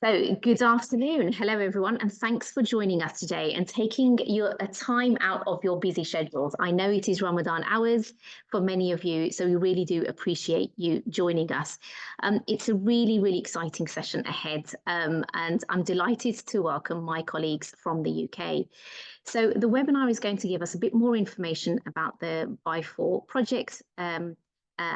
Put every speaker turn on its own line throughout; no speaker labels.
So, good afternoon. Hello, everyone, and thanks for joining us today and taking a time out of your busy schedules. I know it is Ramadan hours for many of you, so we really do appreciate you joining us. It's a really exciting session ahead, and I'm delighted to welcome my colleagues from the UK. So, the webinar is going to give us a bit more information about the BIFoR project.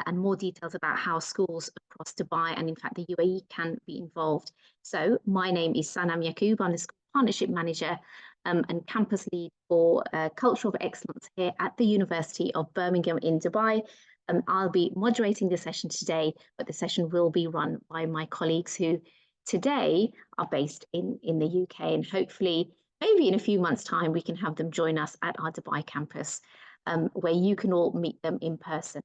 And more details about how schools across Dubai and in fact the UAE can be involved. So my name is Sanam Yaqub. I'm the School Partnership Manager and Campus Lead for Culture of Excellence here at the University of Birmingham in Dubai. I'll be moderating the session today, but the session will be run by my colleagues who today are based in the UK, and hopefully maybe in a few months' time we can have them join us at our Dubai campus where you can all meet them in person.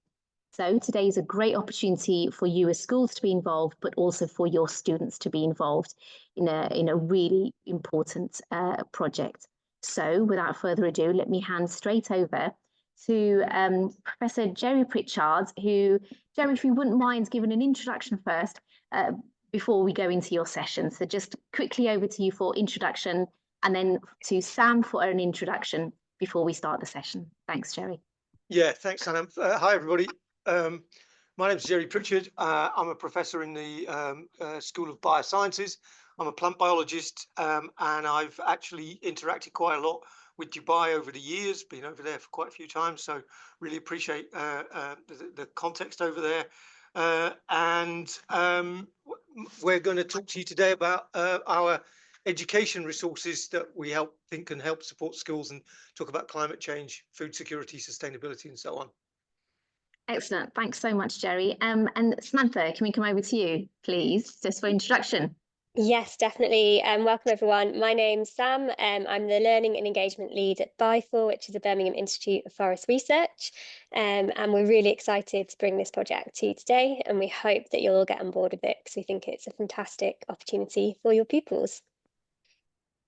So today is a great opportunity for you as schools to be involved, but also for your students to be involved in a really important project. So without further ado, let me hand straight over to Professor Jerry Pritchard, who, Jerry, if you wouldn't mind giving an introduction first before we go into your session. So just quickly over to you for introduction, and then to Sam for an introduction before we start the session. Thanks, Jerry.
Yeah, thanks, Sanam. Hi, everybody. My name is Jerry Pritchard. I'm a professor in the School of Biosciences. I'm a plant biologist, and I've actually interacted quite a lot with Dubai over the years, been over there for quite a few times, so really appreciate the context over there. We're going to talk to you today about our education resources that we think can help support schools, and talk about climate change, food security, sustainability, and so on.
Excellent. Thanks so much, Jerry. And Samantha, can we come over to you, please, just for introduction?
Yes, definitely. Welcome, everyone. My name's Sam. I'm the Learning and Engagement Lead at BIFoR, which is the Birmingham Institute of Forest Research. And we're really excited to bring this project to you today. And we hope that you'll all get on board with it, because we think it's a fantastic opportunity for your pupils.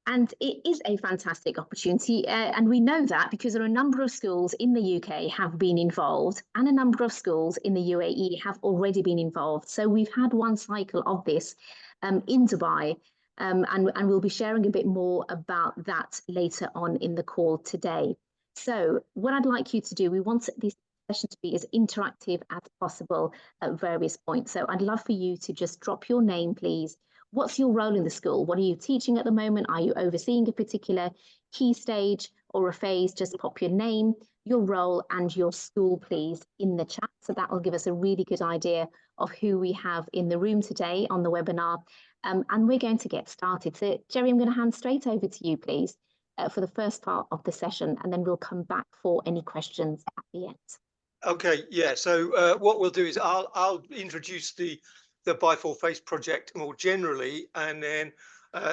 And it is a fantastic opportunity. And we know that because there are a number of schools in the UK have been involved, and a number of schools in the UAE have already been involved. So we've had one cycle of this in Dubai, and we'll be sharing a bit more about that later on in the call today. So what I'd like you to do, we want this session to be as interactive as possible at various points. So I'd love for you to just drop your name, please. What's your role in the school? What are you teaching at the moment? Are you overseeing a particular key stage or a phase? Just pop your name, your role, and your school, please, in the chat. So that will give us a really good idea of who we have in the room today on the webinar. And we're going to get started. So, Jerry, I'm going to hand straight over to you, please, for the first part of the session, and then we'll come back for any questions at the end.
Okay, yeah. So what we'll do is I'll introduce the BIFoR FACE project more generally, and then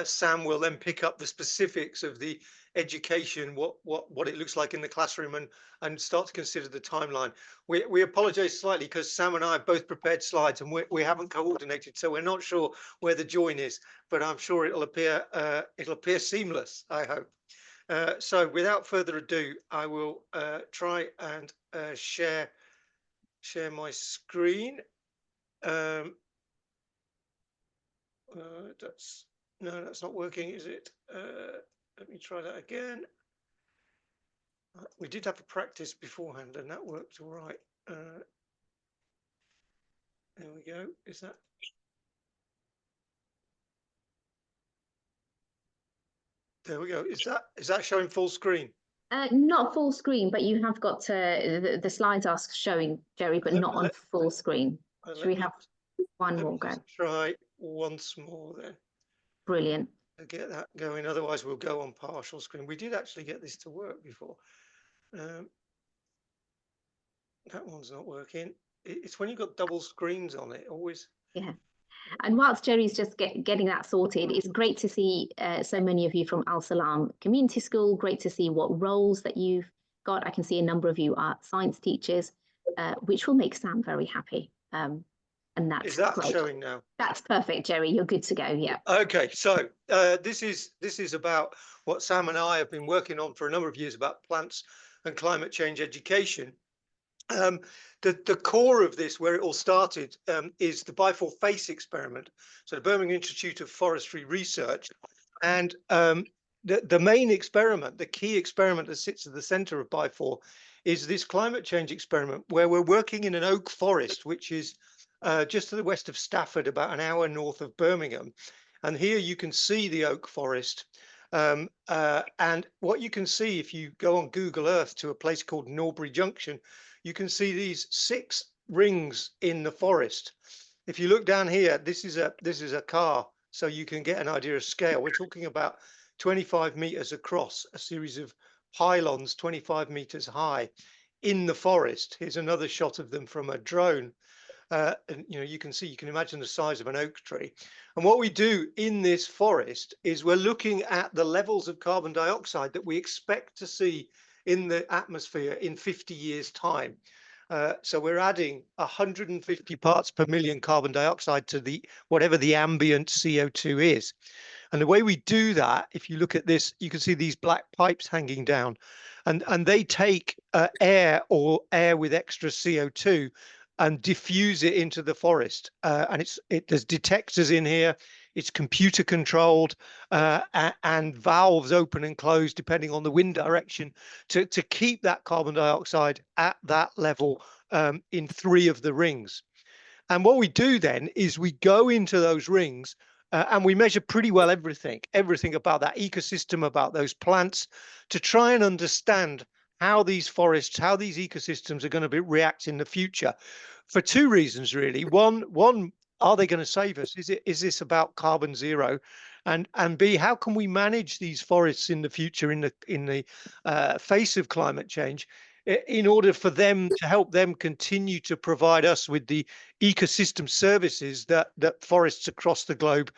Sam will then pick up the specifics of the education, what it looks like in the classroom, and start to consider the timeline. We apologize slightly because Sam and I have both prepared slides, and we haven't coordinated, so we're not sure where the join is, but I'm sure it'll appear seamless, I hope. So without further ado, I will try and share my screen. That's not working, is it? Let me try that again. We did have a practice beforehand, and that worked all right. There we go. Is that? There we go. Is that showing full screen?
Not full screen, but you have got the slides are showing, Jerry, but not on full screen. Should we have one more go?
Try once more then.
Brilliant.
To get that going, otherwise we'll go on partial screen. We did actually get this to work before. That one's not working. It's when you've got double screens on it, always.
Yeah. And whilst Jerry's just getting that sorted, it's great to see so many of you from Al Salam Community School. Great to see what roles that you've got. I can see a number of you are science teachers, which will make Sam very happy. And that's
is that
great.
Showing now?
That's perfect, Jerry. You're good to go. Yeah.
Okay, so this is about what Sam and I have been working on for a number of years, about plants and climate change education. The core of this, where it all started, is the BIFoR FACE experiment. So the Birmingham Institute of Forestry Research, and the main experiment, the key experiment that sits at the centre of BIFoR, is this climate change experiment, where we're working in an oak forest, which is just to the west of Stafford, about an hour north of Birmingham. And here you can see the oak forest. And what you can see if you go on Google Earth to a place called Norbury Junction, you can see these 6 rings in the forest. If you look down here, this is a car, so you can get an idea of scale. We're talking about 25 meters across, a series of pylons 25 meters high in the forest. Here's another shot of them from a drone. And you can imagine the size of an oak tree. And what we do in this forest is we're looking at the levels of carbon dioxide that we expect to see in the atmosphere in 50 years' time. So we're adding 150 parts per million carbon dioxide to whatever the ambient CO2 is. And the way we do that, if you look at this, you can see these black pipes hanging down, and they take air or air with extra CO2 and diffuse it into the forest. And there's detectors in here. It's computer controlled, and valves open and close depending on the wind direction to keep that carbon dioxide at that level in 3 of the rings. And what we do then is we go into those rings and we measure pretty well everything about that ecosystem, about those plants, to try and understand how these forests, how these ecosystems are going to react in the future, for 2 reasons really. One, are they going to save us? Is this about carbon zero? And B, how can we manage these forests in the future in the face of climate change, in order for them to help them continue to provide us with the ecosystem services that forests across the globe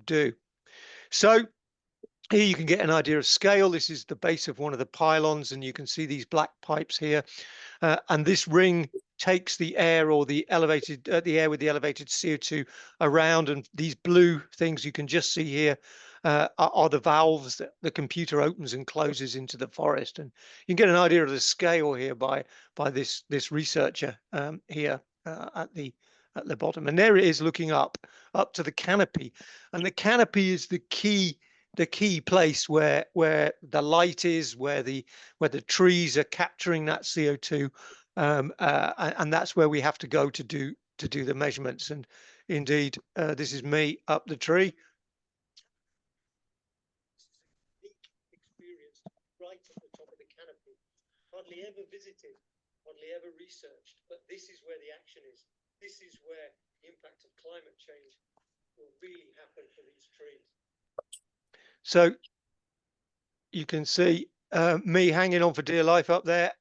do. So here you can get an idea of scale. This is the base of one of the pylons, and you can see these black pipes here. And this ring takes the air or the air with the elevated CO2 around, and these blue things you can just see here are the valves that the computer opens and closes into the forest. And you can get an idea of the scale here by this researcher here at the bottom. And there it is, looking up to the canopy, and the canopy is the key place where the light is, where the trees are capturing that CO2, and that's where we have to go to do the measurements. And indeed, this is me up the tree. Experience right at the top of the canopy. Hardly ever visited, hardly ever researched, but this is where the action is. This is where the impact of climate change will really happen for these trees. So you can see me hanging on for dear life up there.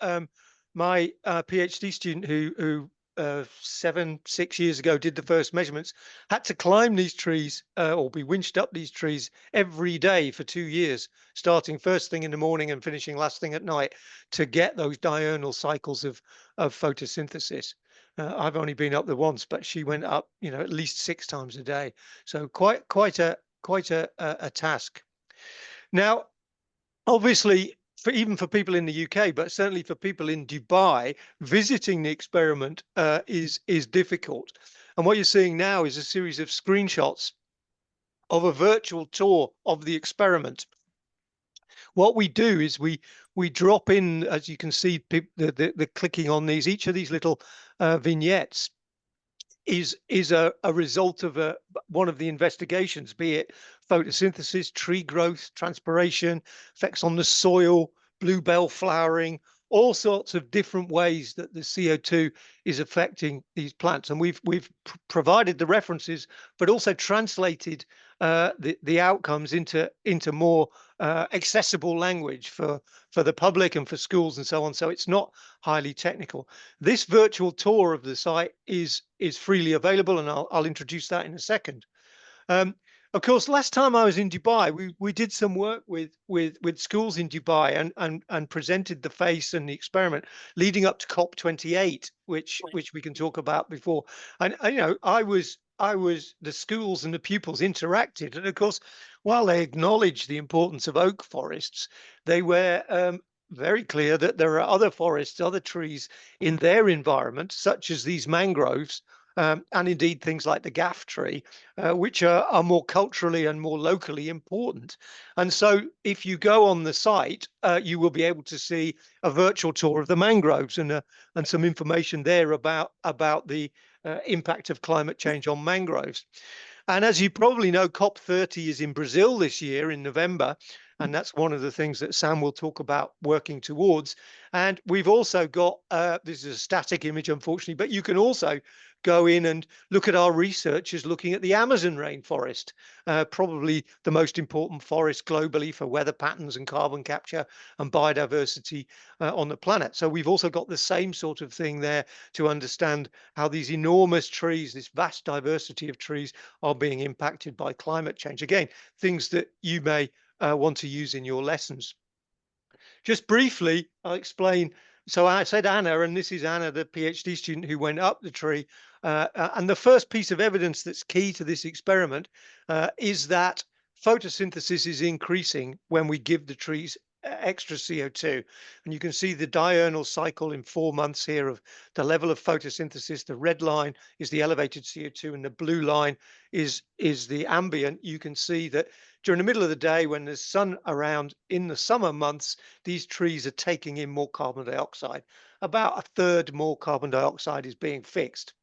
My PhD student who 6 years ago did the first measurements had to climb these trees or be winched up these trees every day for 2 years, starting first thing in the morning and finishing last thing at night, to get those diurnal cycles of photosynthesis. I've only been up there once, but she went up, at least 6 times a day. So quite a task. Now, obviously, even for people in the UK, but certainly for people in Dubai, visiting the experiment is difficult. And what you're seeing now is a series of screenshots of a virtual tour of the experiment. What we do is we drop in, as you can see, the clicking on these, each of these little vignettes is a result of one of the investigations, be it photosynthesis, tree growth, transpiration, effects on the soil, bluebell flowering, all sorts of different ways that the CO2 is affecting these plants. And we've provided the references, but also translated the outcomes into more accessible language for the public and for schools and so on. So it's not highly technical. This virtual tour of the site is freely available, and I'll introduce that in a second. Of course, last time I was in Dubai, we did some work with schools in Dubai and presented the FACE and the experiment leading up to COP28, which we can talk about before. And the schools and the pupils interacted, and of course, while they acknowledged the importance of oak forests, they were very clear that there are other forests, other trees in their environment, such as these mangroves, and indeed things like the gaff tree, which are more culturally and more locally important. And so if you go on the site, you will be able to see a virtual tour of the mangroves and some information there about the impact of climate change on mangroves. And as you probably know, COP30 is in Brazil this year in November. And that's one of the things that Sam will talk about working towards. And we've also got, this is a static image, unfortunately, but you can also go in and look at our researchers looking at the Amazon rainforest, probably the most important forest globally for weather patterns and carbon capture and biodiversity on the planet. So we've also got the same sort of thing there to understand how these enormous trees, this vast diversity of trees, are being impacted by climate change. Again, things that you may want to use in your lessons. Just briefly, I'll explain. So I said Anna, and this is Anna, the PhD student who went up the tree. And the first piece of evidence that's key to this experiment is that photosynthesis is increasing when we give the trees extra CO2. And you can see the diurnal cycle in 4 months here of the level of photosynthesis. The red line is the elevated CO2 and the blue line is the ambient. You can see that during the middle of the day when there's sun around in the summer months, these trees are taking in more carbon dioxide. About a third more carbon dioxide is being fixed.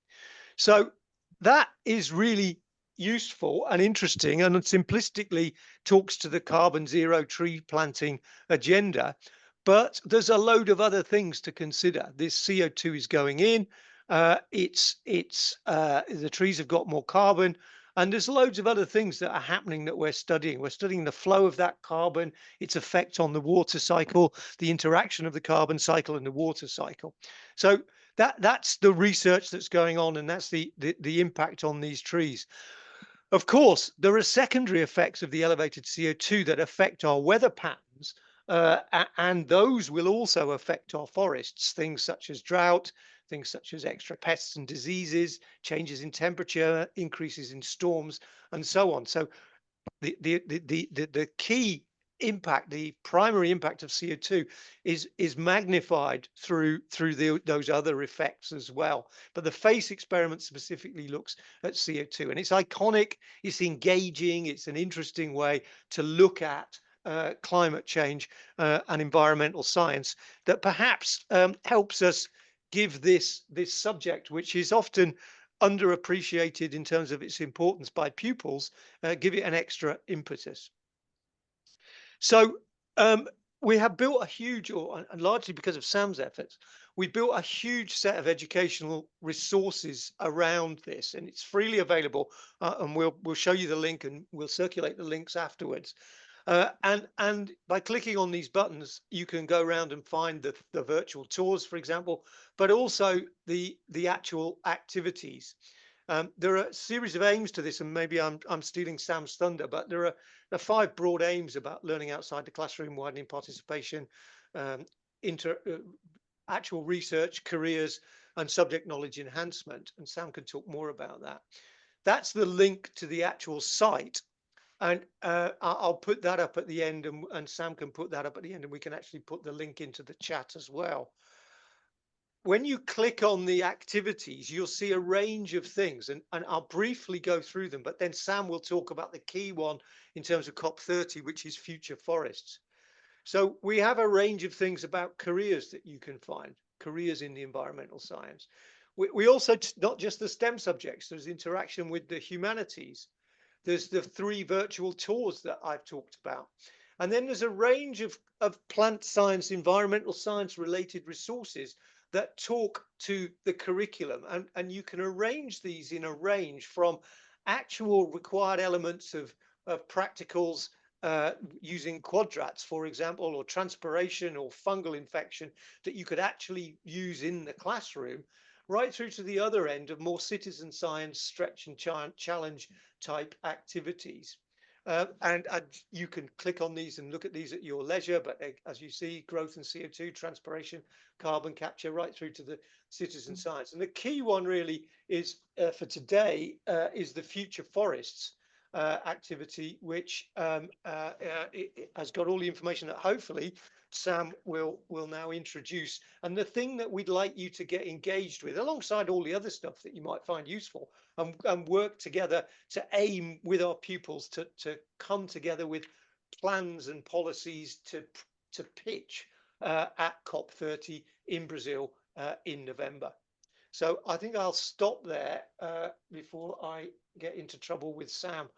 So that is really useful and interesting and simplistically talks to the carbon zero tree planting agenda. But there's a load of other things to consider. This CO2 is going in. The trees have got more carbon. And there's loads of other things that are happening that we're studying. We're studying the flow of that carbon, its effect on the water cycle, the interaction of the carbon cycle and the water cycle. So that's the research that's going on, and that's the impact on these trees. Of course, there are secondary effects of the elevated CO2 that affect our weather patterns, and those will also affect our forests, things such as drought, things such as extra pests and diseases, changes in temperature, increases in storms, and so on. So the key impact, the primary impact of CO2 is magnified through those other effects as well. But the FACE experiment specifically looks at CO2, and it's iconic, it's engaging, it's an interesting way to look at climate change and environmental science that perhaps helps us give this subject, which is often underappreciated in terms of its importance by pupils, give it an extra impetus. So we have built a huge, and largely because of Sam's efforts, we built a huge set of educational resources around this, and it's freely available. And we'll show you the link, and we'll circulate the links afterwards. And by clicking on these buttons, you can go around and find the virtual tours, for example, but also the actual activities. There are a series of aims to this, and maybe I'm stealing Sam's thunder, but there are 5 broad aims about learning outside the classroom, widening participation, actual research, careers, and subject knowledge enhancement. And Sam can talk more about that. That's the link to the actual site. And I'll put that up at the end, and Sam can put that up at the end, and we can actually put the link into the chat as well. When you click on the activities, you'll see a range of things, and I'll briefly go through them, but then Sam will talk about the key one in terms of COP30, which is future forests. So we have a range of things about careers that you can find, careers in the environmental science. We also, not just the STEM subjects, there's interaction with the humanities. There's the 3 virtual tours that I've talked about. And then there's a range of plant science, environmental science related resources that talk to the curriculum. And you can arrange these in a range from actual required elements of practicals using quadrats, for example, or transpiration or fungal infection that you could actually use in the classroom, right through to the other end of more citizen science, stretch and challenge type activities. And you can click on these and look at these at your leisure, but as you see, growth and CO2, transpiration, carbon capture, right through to the citizen science. And the key one really is for today is the future forests activity, which has got all the information that hopefully Sam will now introduce. And the thing that we'd like you to get engaged with, alongside all the other stuff that you might find useful, and work together to aim with our pupils to come together with plans and policies to pitch at COP30 in Brazil in November. So I think I'll stop there before I get into trouble with Sam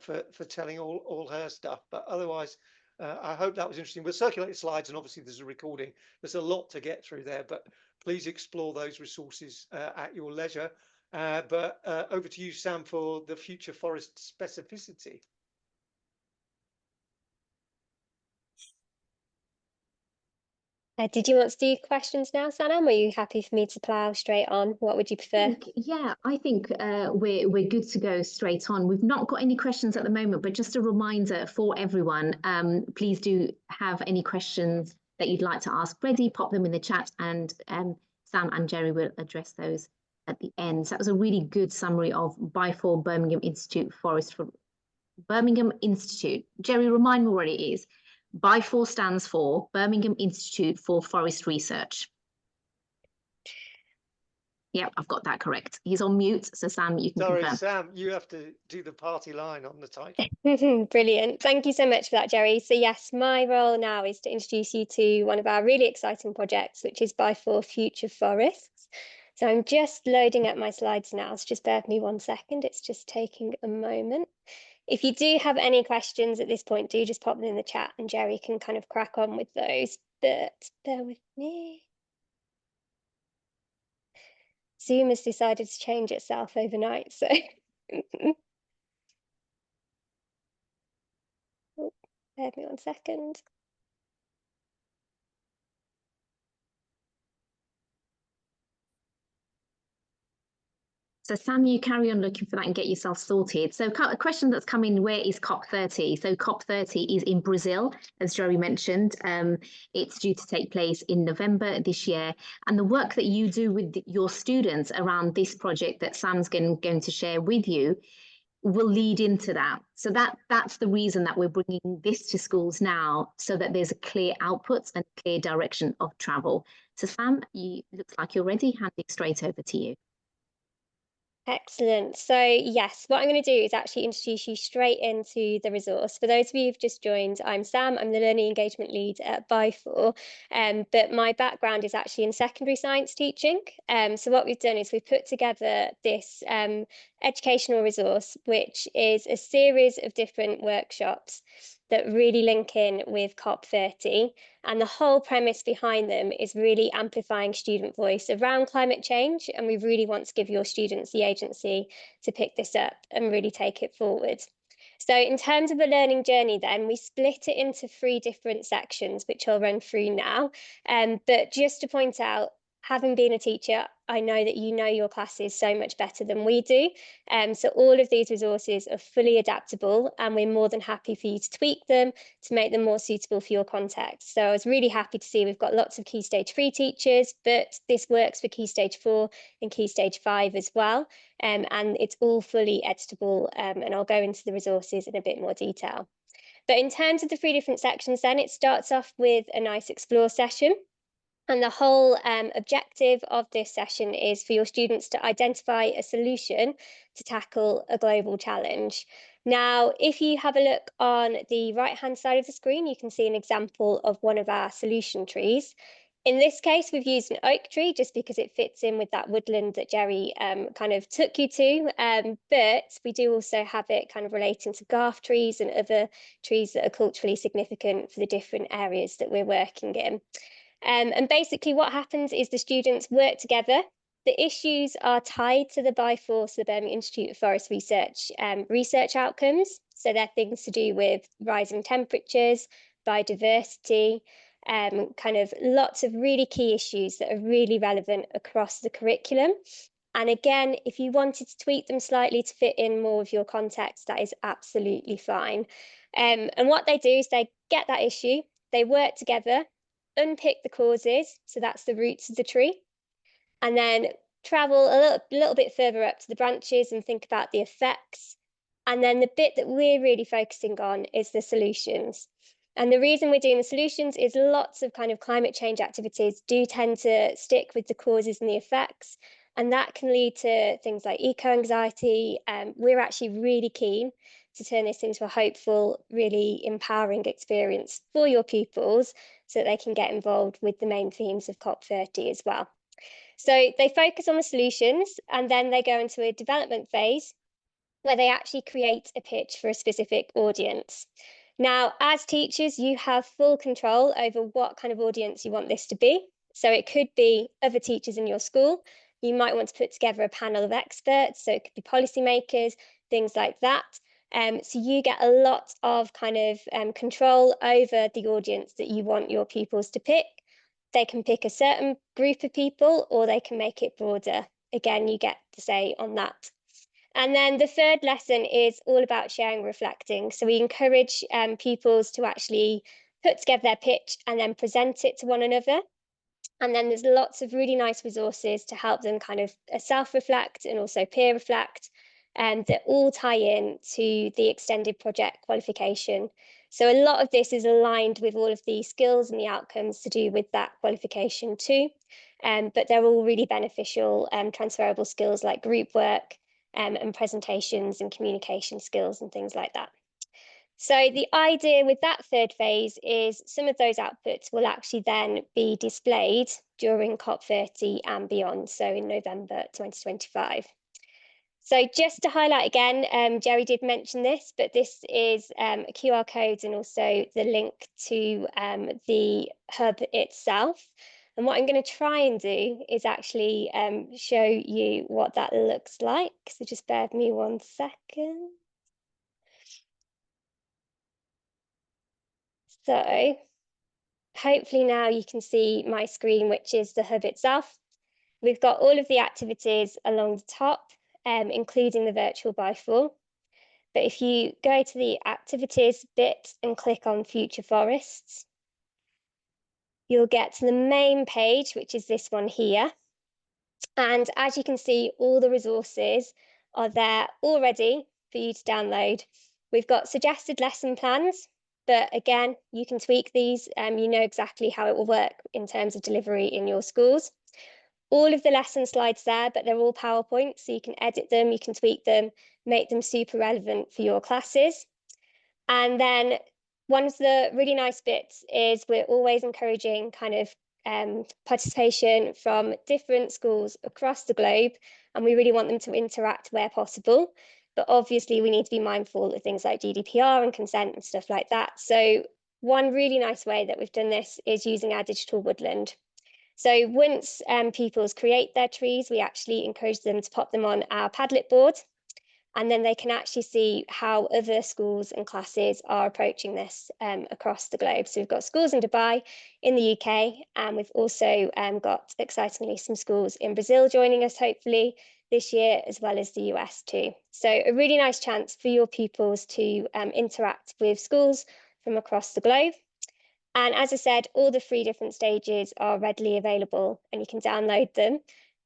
for telling all her stuff. But otherwise, I hope that was interesting. We'll circulate the slides, and obviously there's a recording. There's a lot to get through there, but please explore those resources at your leisure. But over to you, Sam, for the future forest specificity.
Did you want to do questions now, Sanam? Or are you happy for me to plough straight on? What would you prefer?
I think we're good to go straight on. We've not got any questions at the moment, but just a reminder for everyone, please do have any questions that you'd like to ask ready, pop them in the chat, and Sam and Jerry will address those at the end. So that was a really good summary of BIFoR Birmingham Institute Forest for Birmingham Institute. Jerry, remind me what it is. BIFoR stands for Birmingham Institute for Forest Research. Yeah, I've got that correct. He's on mute, so Sam, you can confirm.
Sam, you have to do the party line on the title.
Brilliant. Thank you so much for that, Jerry. So yes, my role now is to introduce you to one of our really exciting projects, which is BIFoR Future Forests. So I'm just loading up my slides now, so just bear with me 1 second. It's just taking a moment. If you do have any questions at this point, do just pop them in the chat and Jerry can kind of crack on with those, but bear with me. Zoom has decided to change itself overnight, so oh, bear with me 1 second.
So Sam, you carry on looking for that and get yourself sorted. So a question that's come in, where is COP30? So COP30 is in Brazil, as Jerry mentioned. It's due to take place in November this year. And the work that you do with your students around this project that Sam's going to share with you will lead into that. So that's the reason that we're bringing this to schools now, so that there's a clear output and clear direction of travel. So Sam, looks like you're ready. Handing straight over to you.
Excellent. So yes, what I'm going to do is actually introduce you straight into the resource. For those of you who've just joined, I'm Sam. I'm the Learning Engagement Lead at BIFoR, but my background is actually in secondary science teaching. So what we've done is we've put together this educational resource, which is a series of different workshops that really link in with COP30. And the whole premise behind them is really amplifying student voice around climate change. And we really want to give your students the agency to pick this up and really take it forward. So in terms of the learning journey, then we split it into 3 different sections, which I'll run through now. But just to point out, having been a teacher, I know that you know your classes so much better than we do. So all of these resources are fully adaptable, and we're more than happy for you to tweak them to make them more suitable for your context. So I was really happy to see we've got lots of Key Stage 3 teachers, but this works for Key Stage 4 and Key Stage 5 as well. And it's all fully editable, and I'll go into the resources in a bit more detail. But in terms of the 3 different sections, then it starts off with a nice explore session. And the whole objective of this session is for your students to identify a solution to tackle a global challenge. Now, if you have a look on the right-hand side of the screen, you can see an example of one of our solution trees. In this case, we've used an oak tree just because it fits in with that woodland that Jerry kind of took you to, but we do also have it kind of relating to garth trees and other trees that are culturally significant for the different areas that we're working in. And basically what happens is the students work together. The issues are tied to the BIFoR, so the Birmingham Institute of Forest Research, research outcomes. So they're things to do with rising temperatures, biodiversity, kind of lots of really key issues that are really relevant across the curriculum. And again, if you wanted to tweak them slightly to fit in more of your context, that is absolutely fine. And what they do is they get that issue, they work together, unpick the causes, so that's the roots of the tree, and then travel a little bit further up to the branches and think about the effects. And then the bit that we're really focusing on is the solutions. And the reason we're doing the solutions is lots of kind of climate change activities do tend to stick with the causes and the effects, and that can lead to things like eco-anxiety. We're actually really keen to turn this into a hopeful, really empowering experience for your pupils so that they can get involved with the main themes of COP30 as well. So they focus on the solutions, and then they go into a development phase where they actually create a pitch for a specific audience. Now, as teachers, you have full control over what kind of audience you want this to be. So it could be other teachers in your school. You might want to put together a panel of experts, so it could be policymakers, things like that. So you get a lot of kind of control over the audience that you want your pupils to pick. They can pick a certain group of people, or they can make it broader. Again, you get to say on that. And then the third lesson is all about sharing and reflecting. So we encourage pupils to actually put together their pitch and then present it to one another. And then there's lots of really nice resources to help them kind of self-reflect and also peer reflect, that all tie in to the extended project qualification. So a lot of this is aligned with all of the skills and the outcomes to do with that qualification too. But they're all really beneficial transferable skills like group work, and presentations and communication skills and things like that. So the idea with that third phase is some of those outputs will actually then be displayed during COP30 and beyond, so in November 2025. So just to highlight again, Jerry did mention this, but this is a QR code and also the link to the hub itself. And what I'm going to try and do is actually show you what that looks like. So just bear with me 1 second. So hopefully now you can see my screen, which is the hub itself. We've got all of the activities along the top, including the virtual BIFoR. But if you go to the activities bit and click on Future Forests, you'll get to the main page, which is this one here. And as you can see, all the resources are there already for you to download. We've got suggested lesson plans, but again, you can tweak these. You know exactly how it will work in terms of delivery in your schools. All of the lesson slides there, but they're all PowerPoint, so you can edit them, you can tweak them, make them super relevant for your classes. And then one of the really nice bits is we're always encouraging kind of participation from different schools across the globe, and we really want them to interact where possible. But obviously we need to be mindful of things like GDPR and consent and stuff like that. So one really nice way that we've done this is using our digital woodland. So once pupils create their trees, we actually encourage them to pop them on our Padlet board, and then they can actually see how other schools and classes are approaching this across the globe. So we've got schools in Dubai, in the UK, and we've also got, excitingly, some schools in Brazil joining us, hopefully, this year, as well as the US too. So a really nice chance for your pupils to interact with schools from across the globe. And as I said, all the 3 different stages are readily available and you can download them.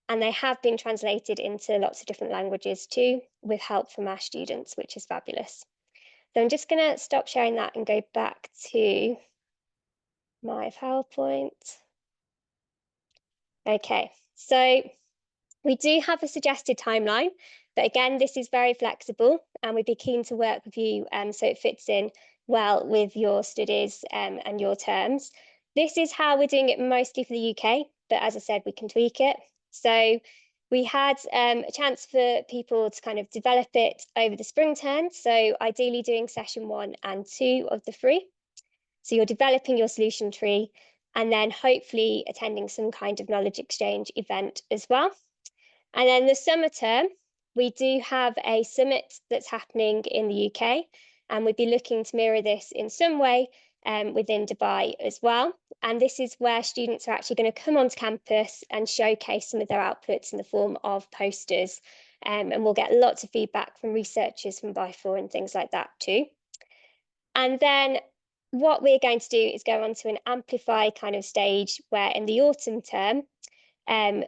And they have been translated into lots of different languages too, with help from our students, which is fabulous. So I'm just going to stop sharing that and go back to my PowerPoint. Okay, so we do have a suggested timeline, but again, this is very flexible and we'd be keen to work with you so it fits in well with your studies and your terms. This is how we're doing it mostly for the UK, but as I said, we can tweak it. So we had a chance for people to kind of develop it over the spring term. So ideally doing session 1 and 2 of the 3. So you're developing your solution tree and then hopefully attending some kind of knowledge exchange event as well. And then the summer term, we do have a summit that's happening in the UK, and we'd be looking to mirror this in some way within Dubai as well. And this is where students are actually going to come onto campus and showcase some of their outputs in the form of posters. And we'll get lots of feedback from researchers from BIFoR and things like that too. And then what we're going to do is go on to an amplify kind of stage where in the autumn term,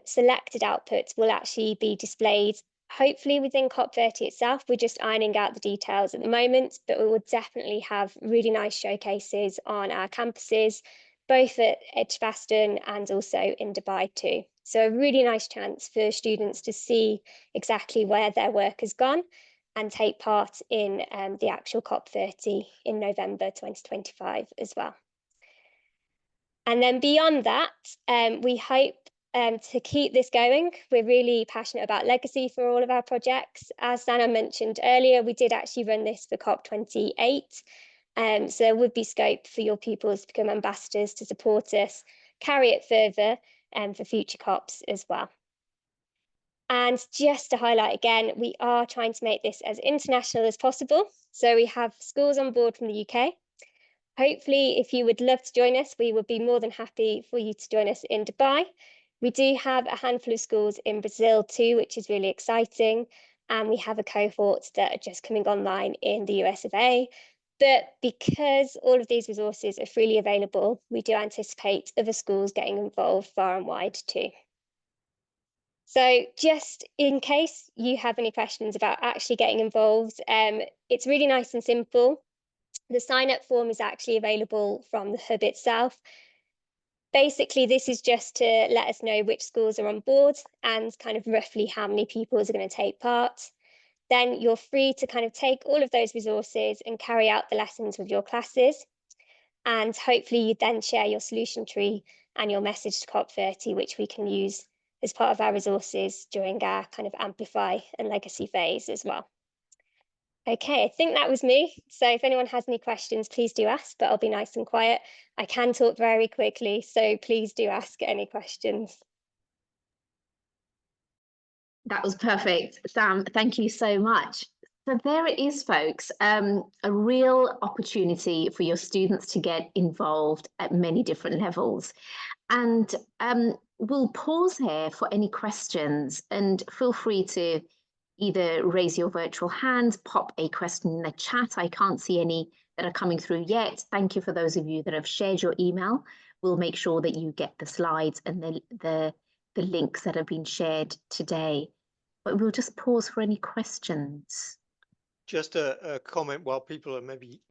selected outputs will actually be displayed hopefully within COP30 itself. We're just ironing out the details at the moment, but we will definitely have really nice showcases on our campuses, both at Edgbaston and also in Dubai too. So a really nice chance for students to see exactly where their work has gone and take part in the actual COP30 in November 2025 as well. And then beyond that, we hope to keep this going. We're really passionate about legacy for all of our projects. As Sana mentioned earlier, we did actually run this for COP28. So there would be scope for your pupils to become ambassadors to support us, carry it further for future COPs as well. And just to highlight again, we are trying to make this as international as possible. So we have schools on board from the UK. Hopefully, if you would love to join us, we would be more than happy for you to join us in Dubai. We do have a handful of schools in Brazil too, which is really exciting. And we have a cohort that are just coming online in the US of A. But because all of these resources are freely available, we do anticipate other schools getting involved far and wide too. So just in case you have any questions about actually getting involved, it's really nice and simple. The sign-up form is actually available from the hub itself. Basically, this is just to let us know which schools are on board and kind of roughly how many people are going to take part. Then you're free to kind of take all of those resources and carry out the lessons with your classes. And hopefully you then share your solution tree and your message to COP30, which we can use as part of our resources during our kind of amplify and legacy phase as well. Okay, I think that was me. So if anyone has any questions, please do ask, but I'll be nice and quiet. I can talk very quickly, so please do ask any questions.
That was perfect, Sam. Thank you so much. So there it is, folks, a real opportunity for your students to get involved at many different levels. And we'll pause here for any questions, and feel free to either raise your virtual hand, pop a question in the chat. I can't see any that are coming through yet. Thank you for those of you that have shared your email. We'll make sure that you get the slides and the links that have been shared today. But we'll just pause for any questions.
Just a comment while people are maybe